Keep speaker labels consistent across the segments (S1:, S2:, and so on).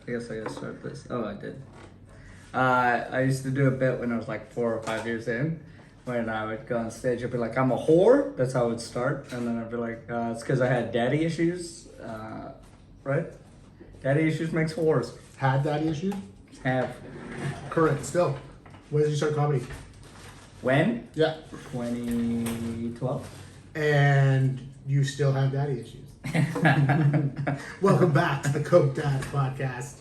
S1: I guess I gotta start this. Oh, I did. I used to do a bit when I was like 4 or 5 years in. When I would go on stage, I'd be like, I'm a whore. That's how it would start. And then I'd be like, it's because I had daddy issues. Right? Daddy issues makes whores.
S2: Had daddy issues?
S1: Have.
S2: Current, still. When did you start comedy?
S1: When?
S2: Yeah.
S1: 2012.
S2: And you still have daddy issues. Welcome back to the Coke Dads podcast,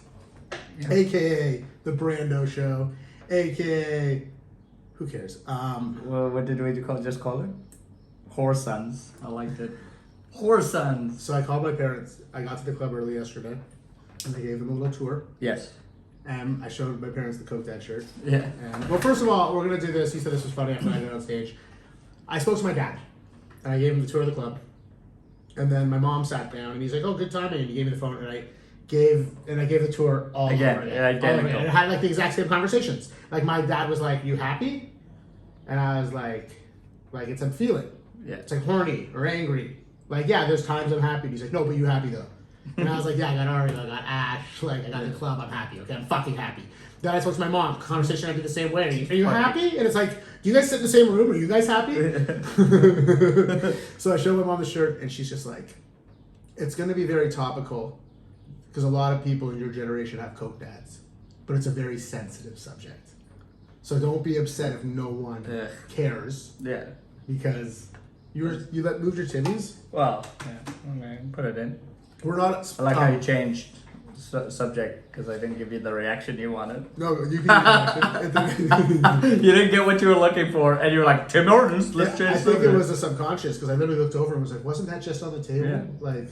S2: aka the Brando Show, aka who cares?
S1: Well, what did we just call it? Whore sons. I liked it. Whore sons.
S2: So I called my parents. I got to the club early yesterday, and I gave them a little tour.
S1: Yes.
S2: And I showed my parents the Coke Dad shirt.
S1: Yeah.
S2: And, well, first of all, we're gonna do this. He said this was funny after I got on stage. I spoke to my dad, and I gave him the tour of the club. And then my mom sat down, and he's like, "Oh, good timing." And he gave me the phone, and I gave the tour all
S1: Again,
S2: over again.
S1: yeah, identical.
S2: And it had like the exact same conversations. Like my dad was like, "You happy?" And I was like it's a feeling.
S1: Yeah.
S2: It's like horny or angry. Like, yeah, there's times I'm happy. And he's like, "No, but you happy though." And I was like, "Yeah, I got Ariel, I got Ash, like I got the club. I'm happy. Okay, I'm fucking happy." Then I spoke to my mom. Conversation I did the same way. Are you happy? And it's like, do you guys sit in the same room? Are you guys happy? So I showed my mom the shirt, and she's just like, it's going to be very topical because a lot of people in your generation have Coke Dads, but it's a very sensitive subject. So don't be upset if no one cares.
S1: Yeah.
S2: Because moved your Timmies.
S1: Well, yeah. Okay, put it in.
S2: We're not.
S1: I like how you changed subject because I didn't give you the reaction you wanted.
S2: No, you can.
S1: You didn't get what you were looking for, and you were like, Tim Hortons, let's change
S2: I think
S1: subject.
S2: it was a subconscious because I literally looked over and was like, wasn't that just on the table?
S1: Yeah.
S2: Like,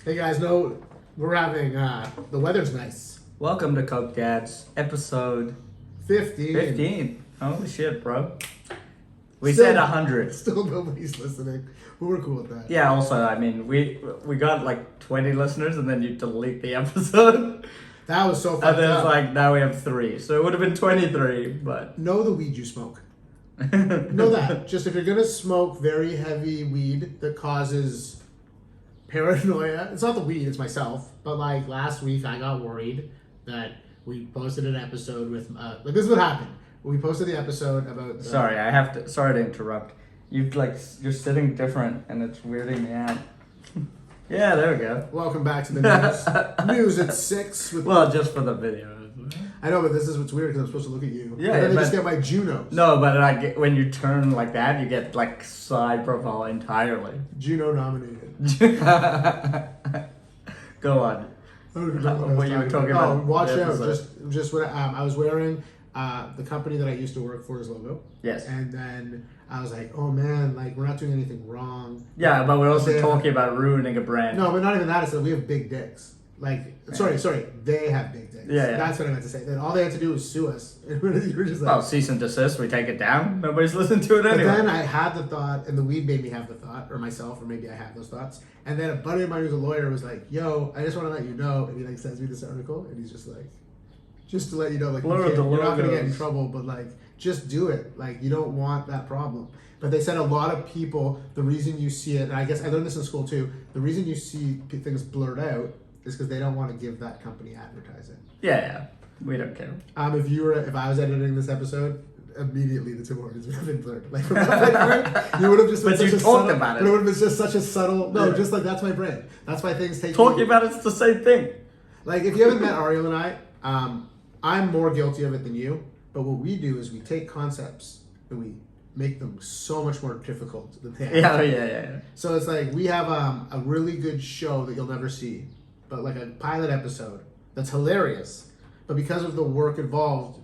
S2: hey guys, no, we're having the weather's nice.
S1: Welcome to Coke Dads, episode
S2: 15.
S1: Holy shit, bro. We
S2: Still-
S1: said 100.
S2: Still nobody's listening. But we're cool with that.
S1: Yeah, also, I mean, we got like 20 listeners, and then you delete the episode.
S2: That was so
S1: And
S2: fucked
S1: then
S2: up.
S1: it's like, now we have 3. So it would have been 23, but...
S2: Know the weed you smoke. Know that. Just if you're gonna smoke very heavy weed that causes paranoia, it's not the weed, it's myself. But like last week, I got worried that we posted an episode with like this is what happened. We posted the episode about.
S1: Sorry to interrupt. You're sitting different, and it's weirding me out. Yeah, there we go.
S2: Welcome back to the news. News at 6.
S1: Well, just for the video.
S2: I know, but this is what's weird because I'm supposed to look at you.
S1: Yeah,
S2: and then I
S1: but-
S2: just get my Junos.
S1: No, but when you turn like that, you get like side profile entirely.
S2: Juno nominated.
S1: Go on.
S2: I don't even know what I was
S1: What you were talking
S2: Oh,
S1: about
S2: watch
S1: the
S2: out!
S1: episode.
S2: Just what I was wearing. The company that I used to work for's logo.
S1: Yes.
S2: And then I was like, oh man, like we're not doing anything wrong.
S1: Yeah, but we're also
S2: They-
S1: talking about ruining a brand.
S2: No, but not even that. It's that we have big dicks. Like, sorry, they have big dicks.
S1: Yeah.
S2: That's what I meant to say. Then all they had to do was sue us. You were just like.
S1: Well, cease and desist. We take it down. Nobody's listening to it
S2: But
S1: anyway.
S2: then I had the thought, and the weed made me have the thought, or myself, or maybe I have those thoughts. And then a buddy of mine who's a lawyer was like, "Yo, I just want to let you know," and he like sends me this article, and he's just like, "Just to let you know, like
S1: Blur the
S2: you're not gonna get in
S1: logos.
S2: trouble, but like just do it. Like you don't want that problem." But they said a lot of people, the reason you see it, and I guess I learned this in school too. The reason you see things blurred out is because they don't want to give that company advertising.
S1: Yeah. We don't care.
S2: If I was editing this episode, immediately the Tim Hortons would have been blurred. Like, from that point, you would have just been
S1: But
S2: such
S1: you
S2: a
S1: talked
S2: subtle,
S1: about it.
S2: But it would have been just such a subtle. No,
S1: Yeah.
S2: just like that's my brain. That's why things take.
S1: Talking
S2: me.
S1: about it's the same thing.
S2: Like if you haven't met Ariel and I, I'm more guilty of it than you. But what we do is we take concepts and we make them so much more difficult than they are.
S1: Yeah.
S2: So it's like we have a really good show that you'll never see, but like a pilot episode that's hilarious. But because of the work involved,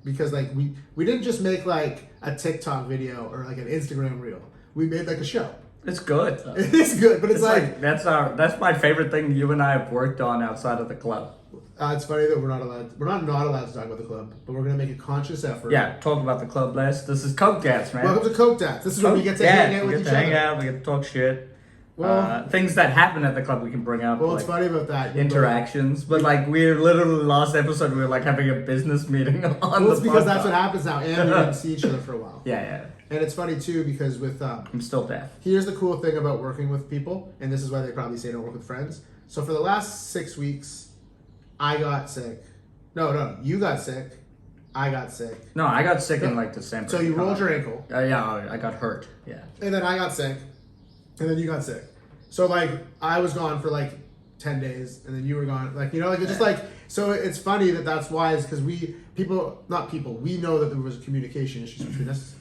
S2: because like we didn't just make like a TikTok video or like an Instagram reel. We made like a show.
S1: It's good.
S2: It is good, but it's like
S1: that's my favorite thing you and I have worked on outside of the club.
S2: it's funny that we're not allowed to talk about the club, but we're gonna make a conscious effort.
S1: Yeah, talk about the club less. This is Coke Dads, man.
S2: Welcome to Coke Dads. This is where we get to hang out with
S1: we
S2: each
S1: get to hang
S2: other.
S1: out, we get to talk shit.
S2: Well,
S1: Things that happen at the club we can bring up.
S2: well,
S1: like
S2: it's funny about that.
S1: interactions, but like we're literally last episode we were like having a business meeting on
S2: Well,
S1: the
S2: it's because that's
S1: podcast.
S2: what happens now, and we didn't see each other for a while.
S1: Yeah.
S2: And it's funny too because with
S1: I'm still deaf.
S2: here's the cool thing about working with people, and this is why they probably say don't work with friends. So for the last 6 weeks, I got sick. No, you got sick. I got sick.
S1: No, I got sick in like December.
S2: So you rolled your ankle.
S1: Yeah, I got hurt. Yeah.
S2: And then I got sick. And then you got sick. So like I was gone for like 10 days and then you were gone. Like, you know, like it's just like, so it's funny that's why is because we know that there was communication issues between us.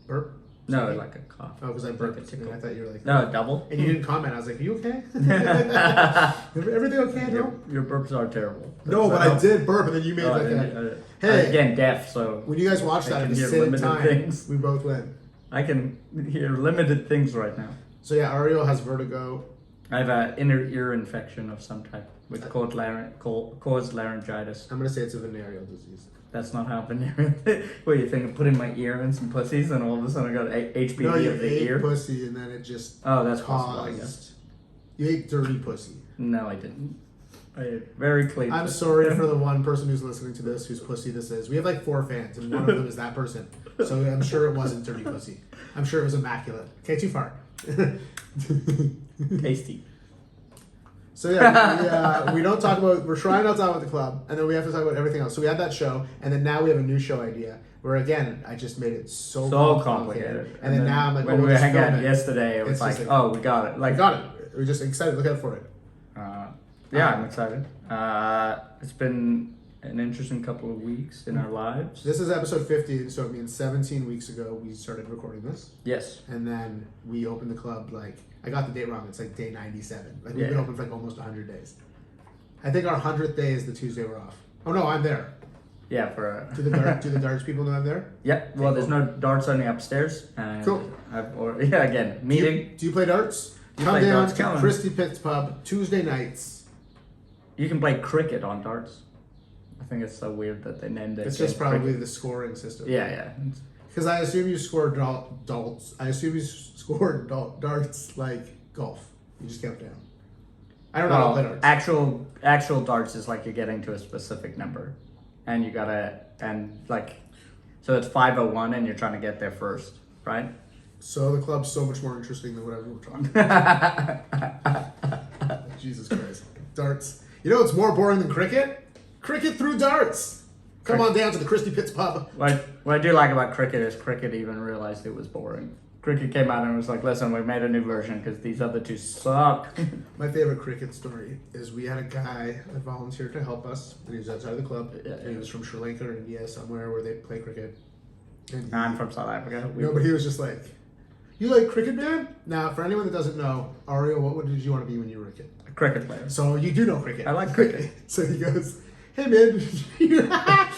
S2: Burp?
S1: No,
S2: Sorry.
S1: like a cough.
S2: Oh, because I burped.
S1: Like a tickle.
S2: And I thought you were like,
S1: No, double.
S2: and you didn't comment. I was like, are you okay? Everything okay, bro?
S1: Your burps are terrible.
S2: No, but I did burp and then you made like hey.
S1: Again, deaf, so
S2: When you guys watch
S1: I
S2: that at
S1: can
S2: the
S1: hear
S2: same
S1: limited
S2: time,
S1: things.
S2: we both win.
S1: I can hear limited things right now.
S2: So yeah, Ariel has vertigo.
S1: I have an inner ear infection of some type with caused laryngitis.
S2: I'm gonna say it's a venereal disease.
S1: That's not how venereal. What you think of putting my ear in some pussies and all of a sudden I got HPV
S2: No, you
S1: of the
S2: ate
S1: ear?
S2: pussy and then it just
S1: Oh, that's possible, I guess.
S2: caused. You ate dirty pussy.
S1: No, I didn't. I very clean.
S2: I'm sorry for the one person who's listening to this whose pussy this is. We have like 4 fans and one of them is that person. So I'm sure it wasn't dirty pussy. I'm sure it was immaculate. Okay, too far.
S1: Tasty.
S2: So yeah, we don't talk about. We're trying not to talk about the club, and then we have to talk about everything else. So we had that show, and then now we have a new show idea. Where again, I just made it so
S1: complicated.
S2: and then now I'm like,
S1: when
S2: we'll
S1: we were
S2: just
S1: hanging
S2: film
S1: out
S2: it.
S1: yesterday, it was
S2: It's
S1: like,
S2: just like-
S1: oh, we got it.
S2: I
S1: Like,
S2: got it. We're just excited. Look out for it.
S1: Yeah, I'm excited. It's been an interesting couple of weeks in our lives.
S2: This is episode 50, so it means 17 weeks ago we started recording this,
S1: Yes.
S2: and then we opened the club. Like I got the date wrong. It's like day 97. Like we've
S1: Yeah.
S2: been open for like almost 100 days. I think our 100th day is the Tuesday we're off. Oh no, I'm there.
S1: Yeah, for
S2: Do the darts people know I'm there?
S1: Yeah, well, there's no darts only upstairs. And
S2: Cool.
S1: Yeah, again, meeting.
S2: Do you play darts?
S1: You
S2: Come
S1: play
S2: down
S1: darts,
S2: to
S1: come on.
S2: Christy Pitt's Pub Tuesday nights.
S1: You can play cricket on darts. I think it's so weird that they named it.
S2: It's just
S1: game
S2: probably
S1: cricket.
S2: the scoring system.
S1: Yeah.
S2: Because I assume you score darts. I assume you score darts like golf. You just count down. I don't know how to play
S1: Well,
S2: darts.
S1: actual darts is like you're getting to a specific number, and you gotta so it's 501 and you're trying to get there first, right?
S2: So the club's so much more interesting than whatever we're talking about. Jesus Christ. Darts. You know what's more boring than cricket? Cricket through darts. Come on down to the Christy Pitt's Pub.
S1: What I do like about cricket is cricket even realized it was boring. Cricket came out and was like, listen, we made a new version because these other two suck.
S2: My favorite cricket story is we had a guy that volunteered to help us, and he was outside of the club.
S1: Yeah.
S2: And he was from Sri Lanka or India, somewhere where they play cricket. And
S1: I'm from South Africa.
S2: no, but he was just like, "You like cricket, man?" Now, for anyone that doesn't know, Ariel, what did you want to be when you were a kid?
S1: A cricket player.
S2: So you do know cricket.
S1: I like cricket.
S2: So he goes, "Hey man," he's like,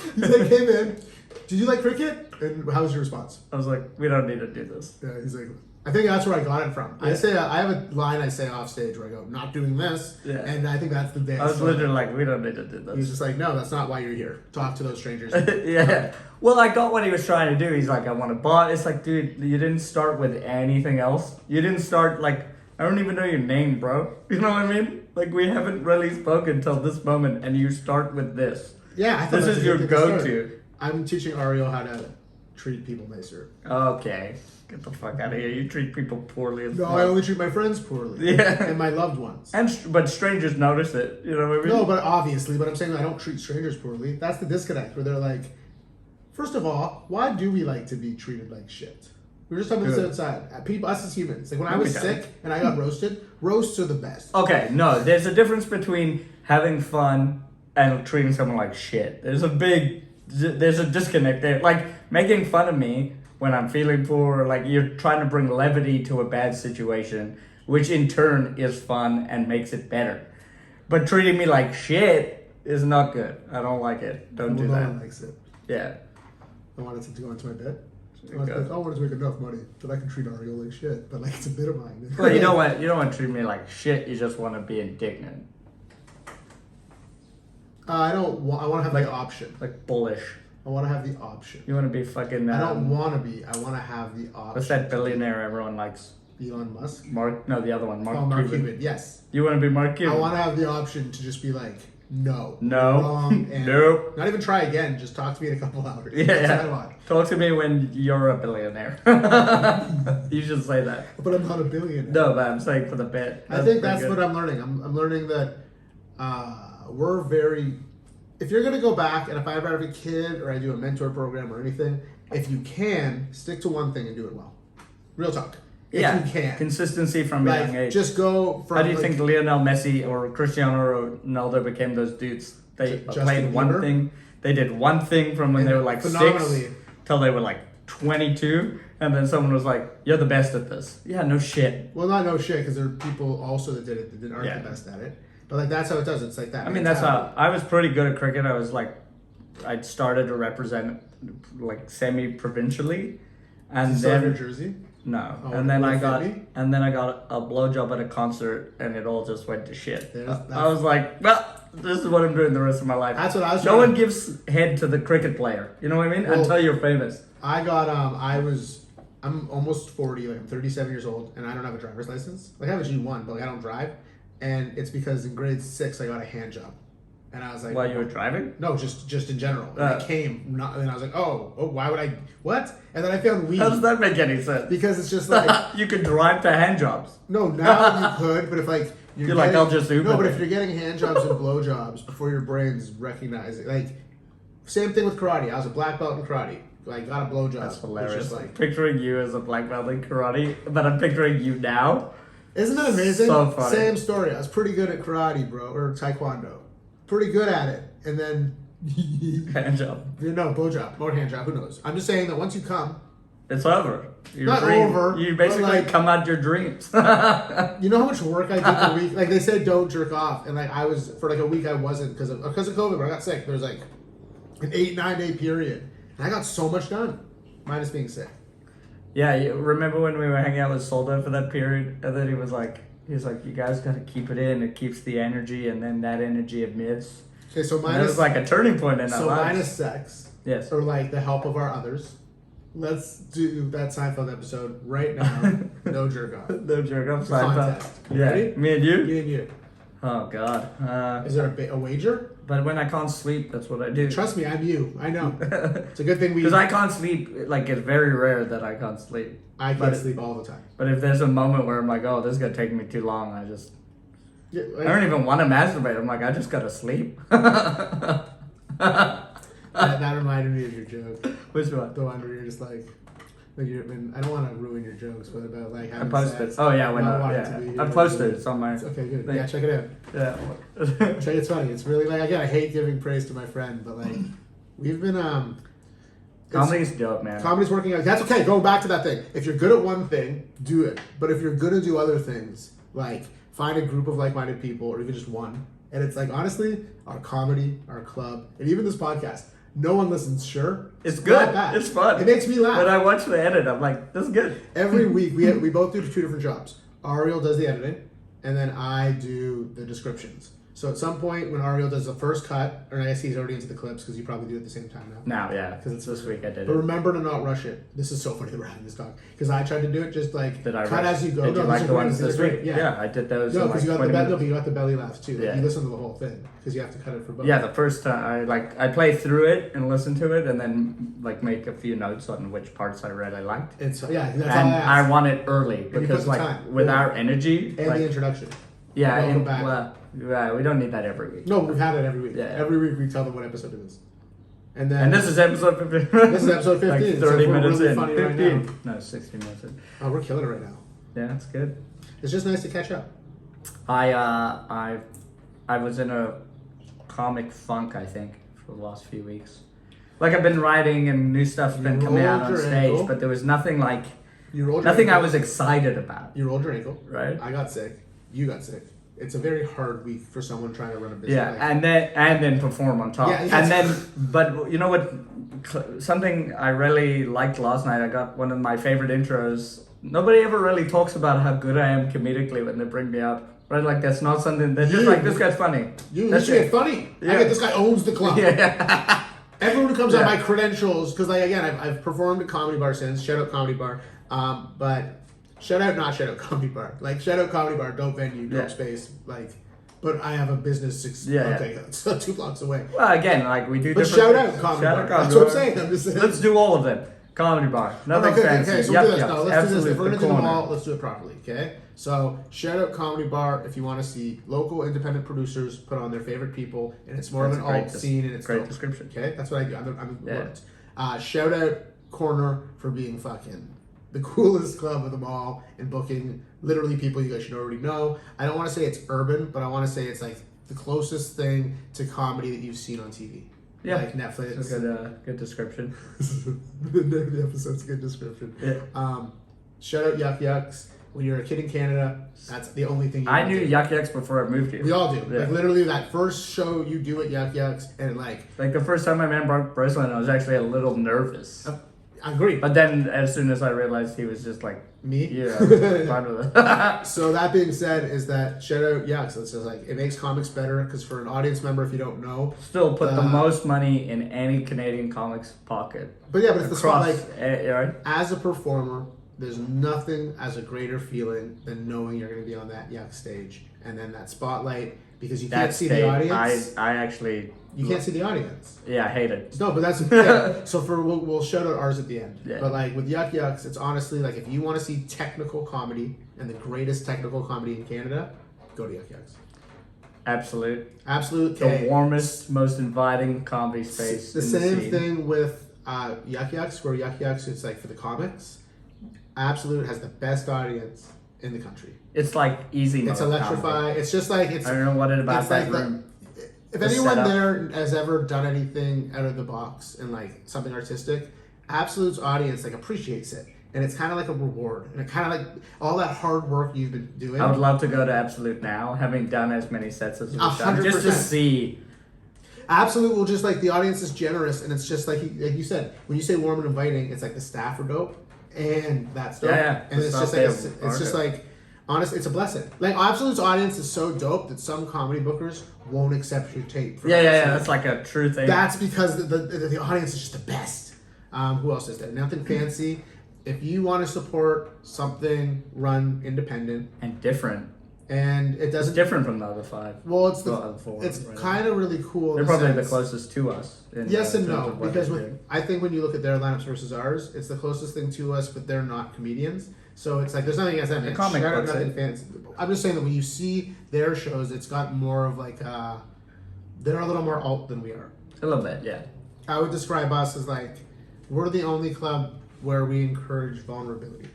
S2: "Hey man, did you like cricket?" And how was your response?
S1: I was like, we don't need to do this.
S2: Yeah, he's like, I think that's where I got it from. I
S1: Yeah.
S2: say I have a line I say off stage where I go, "Not doing this,"
S1: Yeah.
S2: and I think that's the day.
S1: I was
S2: started.
S1: literally like, we don't need to do
S2: He
S1: this.
S2: was just like, "No, that's not why you're here. Talk to those strangers."
S1: Yeah. Well, I got what he was trying to do. He's like, I want to buy. It's like, dude, you didn't start with anything else. You didn't start like, I don't even know your name, bro. You know what I mean? Like, we haven't really spoken till this moment, and you start with this.
S2: Yeah, I thought
S1: This
S2: that's
S1: is
S2: a
S1: your
S2: good thing to start.
S1: go-to.
S2: I'm teaching Ariel how to treat people nicer.
S1: Okay, get the fuck out of here. You treat people poorly as
S2: No,
S1: fuck.
S2: I only treat my friends poorly.
S1: Yeah.
S2: And my loved ones.
S1: But strangers notice it. You know what I mean?
S2: No, but obviously, but I'm saying I don't treat strangers poorly. That's the disconnect where they're like, first of all, why do we like to be treated like shit? We were just talking about this
S1: Good.
S2: outside. People, us as humans. Like when I
S1: No, we
S2: was
S1: don't.
S2: sick and I got roasted, roasts are the best.
S1: Okay, no, there's a difference between having fun and treating someone like shit. There's a disconnect there. Like, making fun of me when I'm feeling poor, like, you're trying to bring levity to a bad situation, which in turn is fun and makes it better. But treating me like shit is not good. I don't like it. Don't do
S2: No
S1: that.
S2: one likes it.
S1: Yeah.
S2: I wanted to go into my bed. I
S1: Go.
S2: wanted to make enough money that I can treat Ariel like shit, but like it's a bit of mine.
S1: Well, you don't want to treat me like shit. You just want to be indignant,
S2: I don't want. I want to have the option.
S1: like bullish.
S2: I want to have the option.
S1: You want to be fucking.
S2: I don't want to be. I want to have the option.
S1: What's that billionaire everyone likes?
S2: Elon Musk.
S1: Mark? No, the other one. Mark,
S2: Oh, Mark
S1: Cuban.
S2: Cuban. Yes.
S1: You want to be Mark Cuban?
S2: I want to have the option to just be like, no.
S1: No.
S2: Wrong. And
S1: Nope.
S2: Not even try again. Just talk to me in a couple hours.
S1: Yeah.
S2: That's what I want.
S1: Talk to me when you're a billionaire. You should say that.
S2: But I'm not a billionaire.
S1: No, but I'm saying for the bit.
S2: I think that's what I'm learning. I'm learning that we're very. If you're gonna go back, and if I ever have a kid or I do a mentor program or anything, if you can stick to one thing and do it well. Real talk. If you can.
S1: Consistency from a young age.
S2: Just go from.
S1: How do you think Lionel Messi or Cristiano Ronaldo became those dudes? They played one
S2: Bieber?
S1: thing. They did one thing from when they were like 6 till they were like 22, and then someone was like, "You're the best at this." Yeah, no shit.
S2: Well, not no shit, because there are people also that did it that aren't the best at it. But like that's how it does. It's like that.
S1: I mean, that's how I was pretty good at cricket. I was like, I started to represent like semi-provincially, and
S2: then
S1: then
S2: New Jersey.
S1: no,
S2: Oh,
S1: and then I
S2: like
S1: got
S2: Whitby?
S1: and then I got a blowjob at a concert, and it all just went to shit.
S2: There's
S1: I was like, well, this is what I'm doing the rest of my life.
S2: That's what I was.
S1: No
S2: trying
S1: one gives head to the cricket player. You know what I mean?
S2: Well,
S1: Until you're famous.
S2: I got I'm almost 40, like I'm 37 years old, and I don't have a driver's license. Like I have a G1, but like I don't drive, and it's because in grade 6 I got a hand job, and I was like,
S1: While you were driving?
S2: no, just in general. And I came, and I was like, oh, why would I? What? And then I found weed
S1: How does that make any sense?
S2: because it's just like
S1: You could drive to hand jobs.
S2: no, now you could, but if like
S1: You're like, I'll just Uber
S2: no, but
S1: it.
S2: if you're getting hand jobs and blow jobs before your brains recognize it, like same thing with karate. I was a black belt in karate. Like got a blow job.
S1: That's hilarious.
S2: Just like,
S1: Picturing you as a black belt in karate, but I'm picturing you now.
S2: isn't that amazing?
S1: So funny.
S2: Same story. I was pretty good at karate, bro, or taekwondo. Pretty good at it, and then
S1: Hand job.
S2: blow job or hand job. Who knows? I'm just saying that once you come,
S1: It's over. Your
S2: Not
S1: dream.
S2: over,
S1: You
S2: but
S1: basically
S2: like-
S1: come out your dreams.
S2: you know how much work I did a week. Like they said, don't jerk off, and like I was for like a week I wasn't because of COVID. But I got sick. There was like an 8-9 day period, and I got so much done, minus being sick.
S1: Yeah, you remember when we were hanging out with Solda for that period, and then he was like, you guys got to keep it in. It keeps the energy, and then that energy emits.
S2: Okay, so
S1: And it
S2: minus
S1: was like a turning point in our
S2: so
S1: lives.
S2: minus sex
S1: Yes.
S2: or like the help of our others. Let's do that Seinfeld episode right now. No jerk off.
S1: No jerk off.
S2: Contest.
S1: Seinfeld. Yeah.
S2: Ready?
S1: Me and you.
S2: Me and you.
S1: Oh God.
S2: Is there a wager?
S1: But when I can't sleep, that's what I do.
S2: Trust me, I'm you. I know. It's a good thing
S1: Because I can't sleep. Like it's very rare that I can't sleep.
S2: I
S1: but
S2: can't
S1: it-
S2: sleep all the time.
S1: But if there's a moment where I'm like, oh, this is gonna take me too long, I just
S2: Yeah,
S1: I don't even want to masturbate. I'm like, I just gotta sleep.
S2: that reminded me of your joke.
S1: Which one?
S2: The one where you're just like you're, I don't want to ruin your jokes, but about like
S1: I
S2: having
S1: posted.
S2: sex.
S1: Oh yeah, when
S2: I want it to
S1: I
S2: be-
S1: posted. It's on my.
S2: Okay, good.
S1: thing.
S2: Yeah, check it out.
S1: Yeah.
S2: Check it's funny. It's really like again, I hate giving praise to my friend, but like we've been it's-
S1: Comedy's dope, man.
S2: Comedy's working out. That's okay. Go back to that thing. If you're good at one thing, do it. But if you're gonna do other things, like find a group of like-minded people, or even just one. And it's like honestly, our comedy, our club, and even this podcast, no one listens. Sure,
S1: It's
S2: not
S1: good.
S2: bad.
S1: It's fun.
S2: It makes me laugh.
S1: When I watch the edit, I'm like, this is good.
S2: Every week we both do 2 different jobs. Ariel does the editing, and then I do the descriptions. So at some point when Ariel does the first cut, or I guess he's already into the clips because you probably do it at the same time now.
S1: Now, yeah, because it's this week I did
S2: But
S1: it.
S2: remember to not rush it. This is so funny that we're having this talk because I tried to do it just like
S1: Did I
S2: cut
S1: rush?
S2: as you go.
S1: Did
S2: No,
S1: you
S2: these
S1: like
S2: are
S1: the
S2: great.
S1: ones
S2: These are
S1: this
S2: great.
S1: week?
S2: Yeah.
S1: I did those.
S2: No,
S1: in
S2: because
S1: like
S2: you got
S1: 20
S2: no,
S1: minutes.
S2: but you got the belly laughs too. Like,
S1: Yeah.
S2: you listen to the whole thing because you have to cut it for both.
S1: Yeah, the first time I play through it and listen to it, and then like make a few notes on which parts I really liked.
S2: It's yeah. That's all
S1: And
S2: I
S1: I
S2: ask.
S1: want it early
S2: you put
S1: because
S2: the
S1: like
S2: time.
S1: with
S2: Yeah.
S1: our energy,
S2: And
S1: like,
S2: the introduction.
S1: yeah,
S2: Welcome
S1: and,
S2: back.
S1: well, yeah, we don't need that every week.
S2: No, we've had it every week.
S1: Yeah.
S2: Every week we tell them what episode it is. And then
S1: And this is episode 15.
S2: This is episode 15,
S1: like
S2: so
S1: 30
S2: we're
S1: minutes
S2: really
S1: in.
S2: funny right
S1: 15. No, 60 minutes in.
S2: oh, we're killing it right now.
S1: Yeah, that's good.
S2: It's just nice to catch up.
S1: I was in a comic funk, I think, for the last few weeks. Like I've been writing and new stuff's been
S2: You
S1: coming out
S2: rolled
S1: on
S2: your
S1: stage,
S2: ankle.
S1: but there was nothing like
S2: You rolled your
S1: nothing I
S2: ankle.
S1: was excited about,
S2: You rolled your ankle.
S1: right?
S2: I got sick. You got sick. It's a very hard week for someone trying to run a business.
S1: Yeah,
S2: like-
S1: and then perform on top.
S2: Yeah,
S1: and
S2: yes.
S1: then, but you know what? Something I really liked last night. I got one of my favorite intros. Nobody ever really talks about how good I am comedically when they bring me up. Right? Like that's not something. They're just
S2: You-
S1: like, this guy's funny.
S2: you
S1: That's
S2: should
S1: it.
S2: get funny.
S1: Yeah.
S2: I get this guy owns the club.
S1: Yeah.
S2: Everyone who comes on
S1: Yeah.
S2: my credentials, because like again, I've performed at Comedy Bar since. Shout out Comedy Bar. But shout out Comedy Bar. Like shout out Comedy Bar, dope venue, dope
S1: Yeah.
S2: space. Like, but I have a business
S1: Yeah,
S2: okay, so 2 blocks away.
S1: Well, again, like we do.
S2: But
S1: different
S2: shout
S1: things.
S2: out Comedy
S1: Shout
S2: Bar.
S1: out Comedy
S2: That's what I'm
S1: Bar.
S2: saying. I'm just saying.
S1: Let's do all of them. Comedy bar. Nothing
S2: Okay,
S1: fancy.
S2: so we'll do this.
S1: Yuck,
S2: No,
S1: yucks.
S2: let's do this.
S1: Absolute
S2: If we're gonna
S1: the
S2: do them
S1: corner.
S2: all, let's do it properly, okay? So shout out Comedy Bar if you want to see local independent producers put on their favorite people, and it's more
S1: That's
S2: of
S1: a
S2: an
S1: great
S2: alt
S1: des-
S2: scene and it's
S1: great
S2: dope.
S1: description.
S2: Okay, that's what I do. I'm
S1: Yeah.
S2: words. Shout out Corner for being fucking the coolest club of them all and booking literally people you guys should already know. I don't want to say it's urban, but I want to say it's like the closest thing to comedy that you've seen on TV.
S1: Yeah.
S2: Like Netflix.
S1: It's a good description.
S2: The episode's a good description.
S1: Yeah.
S2: Shout out Yuck Yucks. When you're a kid in Canada, that's the only thing you
S1: I
S2: wanna
S1: knew
S2: do.
S1: Yuck Yucks before I moved here.
S2: We all do.
S1: Yeah.
S2: Like literally that first show you do at Yuck Yucks and like
S1: Like the first time I met Mark Breslin, I was actually a little nervous.
S2: I agree.
S1: But then as soon as I realized he was just like,
S2: Me?
S1: yeah, fine with it.
S2: So that being said, is that shout out Yucks. It's just like it makes comics better because for an audience member, if you don't know,
S1: Still put the most money in any Canadian comics pocket.
S2: but yeah, but it's the spot
S1: Across,
S2: like
S1: right?
S2: as a performer, there's nothing as a greater feeling than knowing you're going to be on that Yuck stage and then that spotlight because you can't
S1: That
S2: see
S1: state,
S2: the audience.
S1: I actually,
S2: You can't see the audience.
S1: yeah, I hate it.
S2: No, but that's yeah. So we'll shout out ours at the end.
S1: Yeah.
S2: But like with Yuck Yucks, it's honestly like if you want to see technical comedy and the greatest technical comedy in Canada, go to Yuck Yucks. Absolute
S1: The
S2: K.
S1: warmest, most inviting comedy space.
S2: The
S1: in
S2: same
S1: scene.
S2: thing with Yuck Yucks, where Yuck Yucks it's like for the comics. Absolute has the best audience in the country.
S1: It's like easy.
S2: It's
S1: mode
S2: electrify.
S1: comedy.
S2: It's just like it's.
S1: I don't know what it about
S2: it's
S1: that
S2: like
S1: room.
S2: If
S1: The
S2: anyone
S1: setup.
S2: there has ever done anything out of the box and like something artistic, Absolute's audience like appreciates it, and it's kind of like a reward, and it kind of like all that hard work you've been doing.
S1: I would love to go to Absolute now, having done as many sets as we've done, just to
S2: 100%.
S1: see.
S2: Absolute will just like the audience is generous, and it's just like you said when you say warm and inviting, it's like the staff are dope, and that's dope.
S1: Yeah.
S2: And
S1: The
S2: it's
S1: staff
S2: just like
S1: there
S2: it's
S1: are
S2: just
S1: dope.
S2: like honest, it's a blessing. Like Absolute's audience is so dope that some comedy bookers won't accept your tape. For
S1: Yeah.
S2: Absolute.
S1: That's like a true thing.
S2: That's because the audience is just the best. Who else is there? Nothing fancy. If you want to support something run independent
S1: and different.
S2: and it
S1: It's
S2: doesn't,
S1: different from the other five.
S2: well, it's
S1: Well, other four,
S2: it's
S1: right.
S2: kind of really cool.
S1: They're
S2: in
S1: probably the
S2: sense-
S1: closest to us. In,
S2: Yes and
S1: terms
S2: no,
S1: of what
S2: because
S1: they
S2: with,
S1: do.
S2: I think when you look at their lineups versus ours, it's the closest thing to us, but they're not comedians. So it's like there's nothing against them.
S1: The
S2: It's
S1: comic
S2: shout out
S1: books,
S2: nothing fancy. I'm just saying that when you see their shows, it's got more of like they're a little more alt than we are.
S1: A little bit, yeah.
S2: I would describe us as like we're the only club where we encourage vulnerability.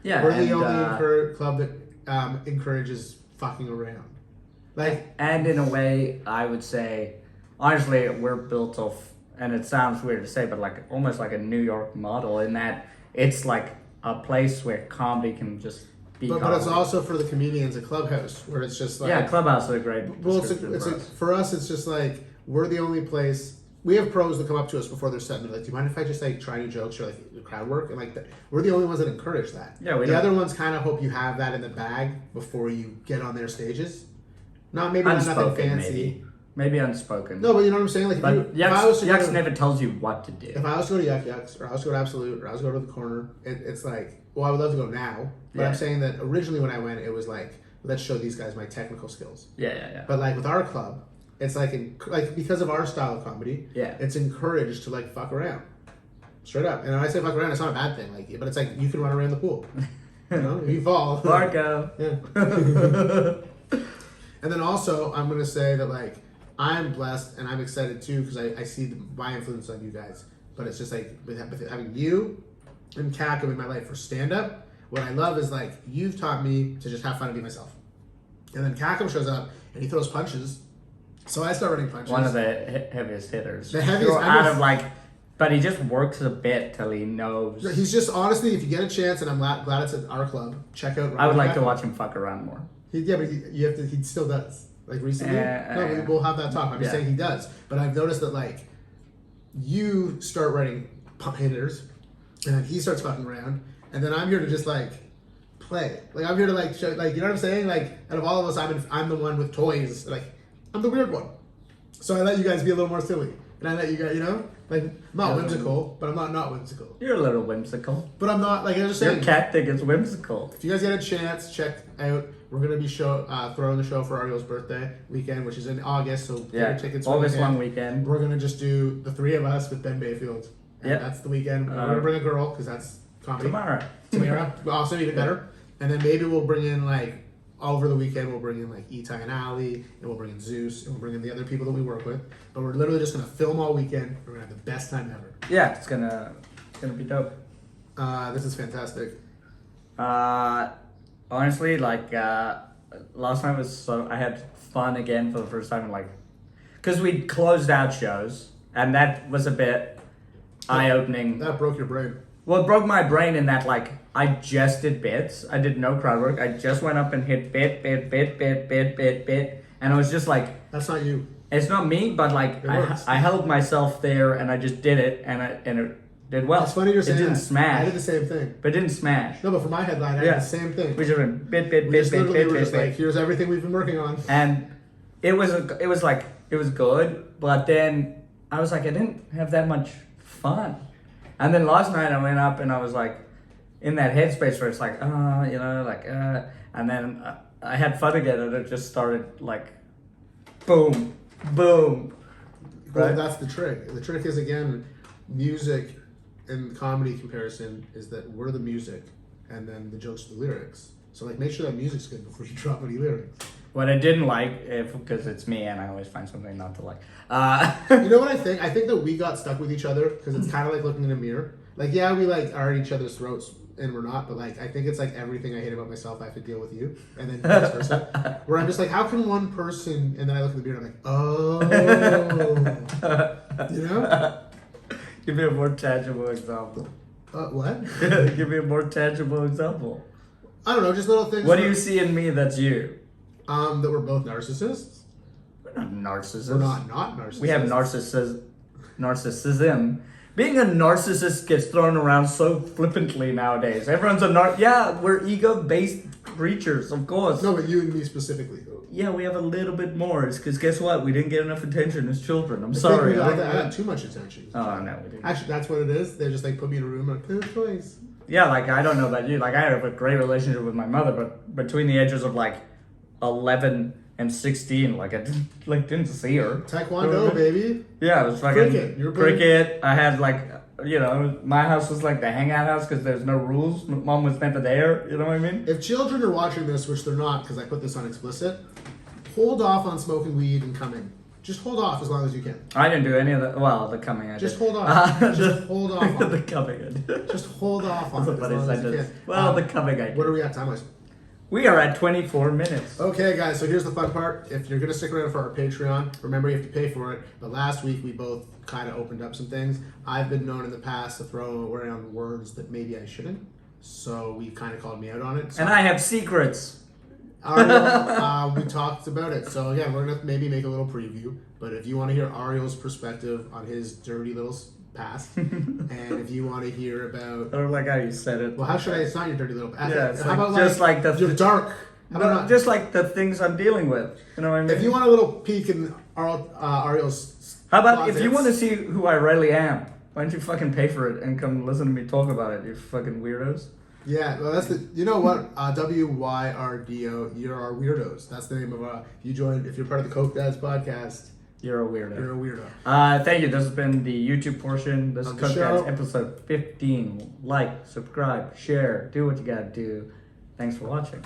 S1: Yeah,
S2: We're the
S1: and,
S2: only club that encourages fucking around. Like
S1: and in a way, I would say, honestly, we're built off, and it sounds weird to say, but like almost like a New York model in that it's like a place where comedy can just be.
S2: but
S1: comedy.
S2: it's also for the comedians a clubhouse where it's just like
S1: yeah, Clubhouse is a great.
S2: well, it's
S1: description for
S2: a,
S1: us.
S2: for us. It's just like we're the only place. We have pros that come up to us before they're set and they're like, "Do you mind if I just like try new jokes or like crowd work?" And like we're the only ones that encourage that.
S1: Yeah, we
S2: the
S1: don't-
S2: other ones kind of hope you have that in the bag before you get on their stages. Not maybe not nothing
S1: Unspoken,
S2: fancy.
S1: maybe unspoken.
S2: No, but you know what I'm saying. Like if,
S1: but
S2: if I was to go
S1: Yucks
S2: to-
S1: never tells you what to do.
S2: if I was to go to Yuck Yucks, or I was to go to Absolute, or I was to go to the Corner, it's like, well, I would love to go now. But I'm
S1: Yeah.
S2: saying that originally when I went, it was like, let's show these guys my technical skills.
S1: Yeah.
S2: But like with our club, it's like, like because of our style of comedy,
S1: Yeah.
S2: it's encouraged to like fuck around, straight up. And when I say fuck around, it's not a bad thing. Like, but it's like you can run around the pool. You know, if you fall.
S1: Marco.
S2: Yeah. And then also, I'm gonna say that like I'm blessed and I'm excited too because I see my influence on you guys. But it's just like with having you and Kakum in my life for stand up. What I love is like you've taught me to just have fun and be myself. And then Kakum shows up and he throws punches, so I start running punches.
S1: One of the heaviest hitters.
S2: The heaviest-
S1: Sure,
S2: I
S1: out
S2: was-
S1: of like, but he just works a bit till he knows.
S2: He's just honestly, if you get a chance, and I'm glad it's at our club. Check out.
S1: I would like to
S2: Kakum.
S1: watch him fuck around more.
S2: Yeah, but you have to. He still does. Like recently, no, we'll have that talk. I'm just
S1: Yeah.
S2: saying he does. But I've noticed that like you start writing pump hitters, and then he starts fucking around, and then I'm here to just like play. Like I'm here to like show. Like you know what I'm saying? Like out of all of us, I'm the one with toys. Like I'm the weird one. So I let you guys be a little more silly, and I let you guys, you know, like I'm not whimsical, but I'm not whimsical.
S1: You're a little whimsical.
S2: But I'm not like I was just
S1: Your
S2: saying.
S1: cat thing is whimsical.
S2: If you guys get a chance, check out. We're gonna be throwing the show for Ariel's birthday weekend, which is in August. So get
S1: Yeah,
S2: your tickets.
S1: August
S2: when you can.
S1: long weekend.
S2: We're gonna just do the three of us with Ben Bayfield, And
S1: Yeah.
S2: that's the weekend. We're gonna bring a girl because that's comedy.
S1: Tomorrow.
S2: Tamara, also even better. And then maybe we'll bring in like over the weekend we'll bring in like Itai and Ali, and we'll bring in Zeus, and we'll bring in the other people that we work with. But we're literally just gonna film all weekend. We're gonna have the best time ever.
S1: Yeah, it's gonna be dope.
S2: This is fantastic.
S1: Honestly, like last night was I had fun again for the first time, like, cause we closed out shows, and that was a bit eye opening.
S2: That broke your brain.
S1: Well, it broke my brain in that, like, I just did bits. I did no crowd work. I just went up and hit bit, and I was just like,
S2: That's not you.
S1: it's not me, but like
S2: works.
S1: I held myself there and I just did it, and it did well.
S2: It's funny you're saying
S1: it didn't
S2: that.
S1: smash.
S2: I did the same thing.
S1: But it didn't smash.
S2: No, but for my headline, I
S1: Yeah.
S2: did the same thing.
S1: We just went bit,
S2: We just literally were just like,
S1: bit.
S2: here's everything we've been working on.
S1: And it was good, but then I was like, I didn't have that much fun. And then last night I went up and I was like, in that headspace where it's like, and then I had fun again, and it just started like, boom, boom.
S2: Well,
S1: Right?
S2: that's the trick. The trick is, again, music and comedy comparison is that we're the music, and then the jokes are the lyrics. So, like, make sure that music's good before you drop any lyrics.
S1: What I didn't like, because it's me and I always find something not to like.
S2: You know what I think? I think that we got stuck with each other because it's kind of like looking in a mirror. Like, yeah, we like are at each other's throats, and we're not, but like I think it's like everything I hate about myself I have to deal with you, and then vice versa. Where I'm just like, how can one person, and then I look in the mirror and I'm like, oh, you know?
S1: Give me a more tangible example.
S2: What?
S1: Give me a more tangible example.
S2: I don't know, just little things.
S1: What do you see in me that's you?
S2: That we're both narcissists.
S1: We're not narcissists.
S2: We're not narcissists.
S1: We have narcissism. Being a narcissist gets thrown around so flippantly nowadays. Everyone's a yeah, we're ego-based creatures, of course.
S2: No, but you and me specifically.
S1: Yeah, we have a little bit more. It's because guess what? We didn't get enough attention as children. I'm
S2: I
S1: sorry.
S2: think we got too much attention.
S1: Oh, no, we didn't.
S2: Actually, that's what it is. They just like put me in a room and like, play toys.
S1: Yeah, like, I don't know about you. Like, I have a great relationship with my mother, but between the ages of, like, 11 and 16, like, I didn't see her.
S2: Taekwondo, baby.
S1: Yeah, it was fucking
S2: Cricket. You were playing-
S1: cricket. I had, like, my house was like the hangout house because there's no rules. Mom was never there. You know what I mean?
S2: If children are watching this, which they're not because I put this on explicit, hold off on smoking weed and come in. Just hold off as long as you can.
S1: I didn't do any of the. Well, the coming I
S2: Just
S1: did.
S2: hold off. Just hold off on
S1: the
S2: it.
S1: coming I did.
S2: Just hold off on
S1: That's
S2: it
S1: a
S2: as
S1: funny
S2: long as you
S1: sentence.
S2: can.
S1: Well, the coming I did.
S2: What are we at time-wise?
S1: We are at 24 minutes.
S2: Okay, guys, so here's the fun part. If you're going to stick around for our Patreon, remember you have to pay for it. But last week, we both kind of opened up some things. I've been known in the past to throw around words that maybe I shouldn't. So we kind of called me out on it. So
S1: And I have secrets.
S2: Ariel, we talked about it. So again, we're going to maybe make a little preview. But if you want to hear Ariel's perspective on his dirty little past, and if you want to hear about...
S1: I don't like how you said it.
S2: Well, how should I... It's not your dirty little past.
S1: Yeah, it's
S2: How
S1: like,
S2: about
S1: just like the...
S2: your dark... How about not?
S1: just like the things I'm dealing with. You know what I mean?
S2: If you want a little peek in Ariel's...
S1: How about if you
S2: closets-
S1: want to see who I really am? Why don't you fucking pay for it and come listen to me talk about it, you fucking weirdos?
S2: Yeah, well, that's the. You know what? WYRDO. You're our weirdos. That's the name of if you're part of the Coke Dads podcast,
S1: You're a weirdo.
S2: you're a weirdo.
S1: Thank you. This has been the YouTube portion. This is
S2: Of the
S1: Cook
S2: show.
S1: Guys episode 15. Like, subscribe, share, do what you gotta do. Thanks for watching.